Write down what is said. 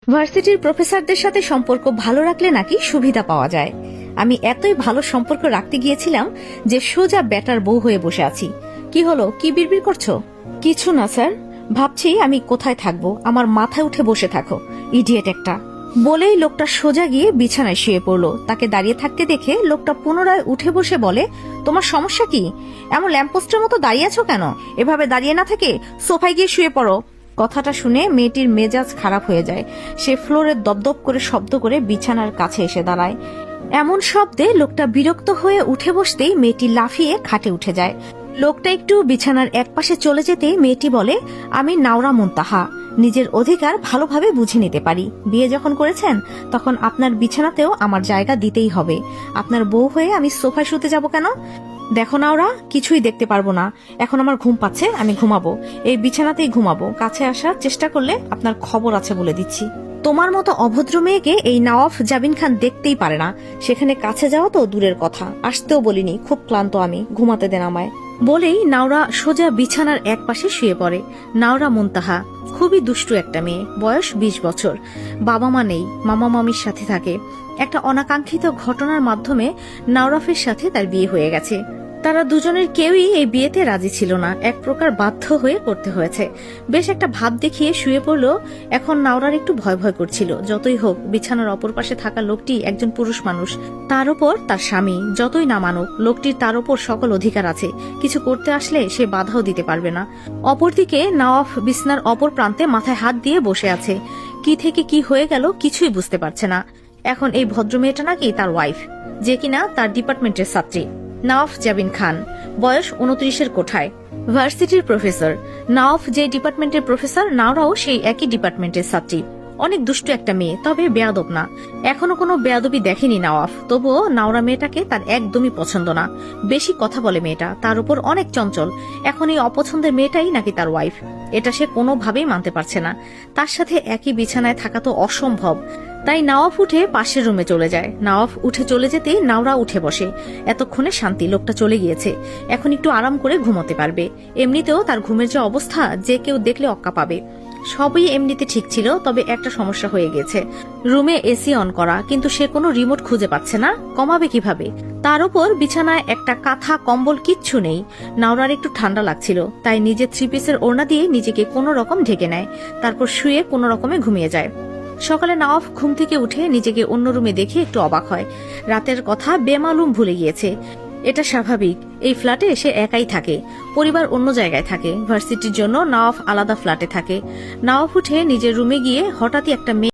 ভার্সিটির প্রফেসরদের সাথে সম্পর্ক ভালো রাখলে নাকি সুবিধা পাওয়া যায়। আমি এতই ভালো সম্পর্ক রাখতে গিয়েছিলাম যে সোজা ব্যাটার বউ হয়ে বসে আছি। কি হলো, কি বিড়বিড় করছো? কিছু না স্যার, ভাবছি আমি কোথায় থাকবো, আমার মাথায় উঠে বসে থাকো, ইডিয়েট একটা। বলেই লোকটা সোজা গিয়ে বিছানায় শুয়ে পড়লো। তাকে দাঁড়িয়ে থাকতে দেখে লোকটা পুনরায় উঠে বসে বলে, তোমার সমস্যা কি? এমন ল্যাম্পপোস্টের মতো দাঁড়িয়ে আছো কেন? এভাবে দাঁড়িয়ে না থেকে সোফায় গিয়ে শুয়ে পড়ো। কথাটা শুনে মেয়েটির মেজাজ খারাপ হয়ে যায়। সে ফ্লোরে দপদপ করে শব্দ করে বিছানার কাছে এসে দাঁড়ায়। এমন শব্দে লোকটা বিরক্ত হয়ে উঠে বসতেই মেয়েটি লাফিয়ে খাটে উঠে যায়। লোকটা একটু বিছানার একপাশে চলে যেতেই মেয়েটি বলে, আমি নাওরা মুনতাহা, নিজের অধিকার ভালোভাবে বুঝে নিতে পারি। বিয়ে যখন করেছেন তখন আপনার বিছানাতেও আমার জায়গা দিতেই হবে। আপনার বউ হয়ে আমি সোফায় শুতে যাব কেন? দেখো না, ওরা কিছুই দেখতে পারবো না। এখন আমার ঘুম পাচ্ছে, আমি ঘুমাবো, এই বিছানাতেই ঘুমাবো। কাছে আসার চেষ্টা করলে আপনার খবর আছে বলে দিচ্ছি। তোমার মতো অভদ্র মেয়েকে এই নওয়াব জাবিন খান দেখতেই পারে না। সেখানে কাছে যাওয়া তো দূরের কথা, আসতেও বলিনি, খুব ক্লান্ত আমি, ঘুমাতে দেন আমায়। বলেই নাওরা সোজা বিছানার এক পাশে শুয়ে পড়ে। নাওরা মুনতাহা খুবই দুষ্টু একটা মেয়ে, বয়স 20 বছর। বাবা মা নেই, মামা মামির সাথে থাকে। একটা অনাকাঙ্ক্ষিত ঘটনার মাধ্যমে নাওরাফের সাথে তার বিয়ে হয়ে গেছে। তারা দুজনের কেউই এই বিয়েতে রাজি ছিল না, এক প্রকার বাধ্য হয়ে করতে হয়েছে। বেশ একটা ভাব দেখিয়ে শুয়ে পড়ল। এখন নাওরার একটু ভয় ভয় করছিল। যতই হোক, বিছানার অপর পাশে থাকা লোকটি একজন পুরুষ মানুষ, তার উপর তার স্বামী। যতই না মানুক, লোকটির তার উপর সকল অধিকার আছে। কিছু করতে আসলে সে বাধাও দিতে পারবে না। অপরদিকে নওয়াব বিছানার অপর প্রান্তে মাথায় হাত দিয়ে বসে আছে। কি থেকে কি হয়ে গেল কিছুই বুঝতে পারছে না। এখন এই ভদ্র মেয়েটা নাকি তার ওয়াইফ, যে কিনা তার ডিপার্টমেন্টের ছাত্রী। নওয়াব জাবিন খান, বয়স 29-এর কোঠায়, ভার্সিটির প্রফেসর। নওয়াব যে ডিপার্টমেন্টের প্রফেসর, নাওরাও সেই একই ডিপার্টমেন্টের ছাত্রী। অনেক দুষ্টু একটা মেয়ে, তবে বেয়াদব না। এখনো কোনো বেয়াদবি দেখেনি নওয়াব। তবুও নাওরা মেয়েটাকে তার একদমই পছন্দ না। বেশি কথা বলে মেয়েটা, তার উপর অনেক চঞ্চল। এখন এই অপছন্দের মেয়েটাই নাকি তার ওয়াইফ, এটা সে কোনোভাবেই মানতে পারছে না। তার সাথে একই বিছানায় থাকা তো অসম্ভব। তাই নওয়াব উঠে পাশের রুমে চলে যায়। নওয়াব উঠে চলে যেতেই নাওরা উঠে বসে। এতক্ষণে শান্তি, লোকটা চলে গিয়েছে, এখন একটু আরাম করে ঘুমোতে পারবে। এমনিতেও তার ঘুমের যে অবস্থা, যে কেউ দেখলে অক্কা পাবে। সবই এমনিতে ঠিক ছিল, তবে একটা সমস্যা হয়ে গেছে। রুমে এসি অন করা, কিন্তু সে কোনো রিমোট খুঁজে পাচ্ছে না। কমাবে কিভাবে? তার উপর বিছানায় একটা কাঁথা কম্বল কিচ্ছু নেই। নাওরার একটু ঠান্ডা লাগছিল, তাই নিজের 3 পিসের ওড়না দিয়ে নিজেকে কোনো রকম ঢেকে নেয়। তারপর শুয়ে কোনো রকমে ঘুমিয়ে যায়। সকালে নওয়াব ঘুম থেকে উঠে নিজেকে অন্য রুমে দেখে একটু অবাক হয়। রাতের কথা বেমালুম ভুলে গিয়েছে। এটা স্বাভাবিক, এই ফ্ল্যাটে সে একাই থাকে, পরিবার অন্য জায়গায় থাকে। ভার্সিটির জন্য নওয়াব আলাদা ফ্ল্যাটে থাকে। নওয়াব উঠে নিজের রুমে গিয়ে হঠাৎই একটা মেয়ে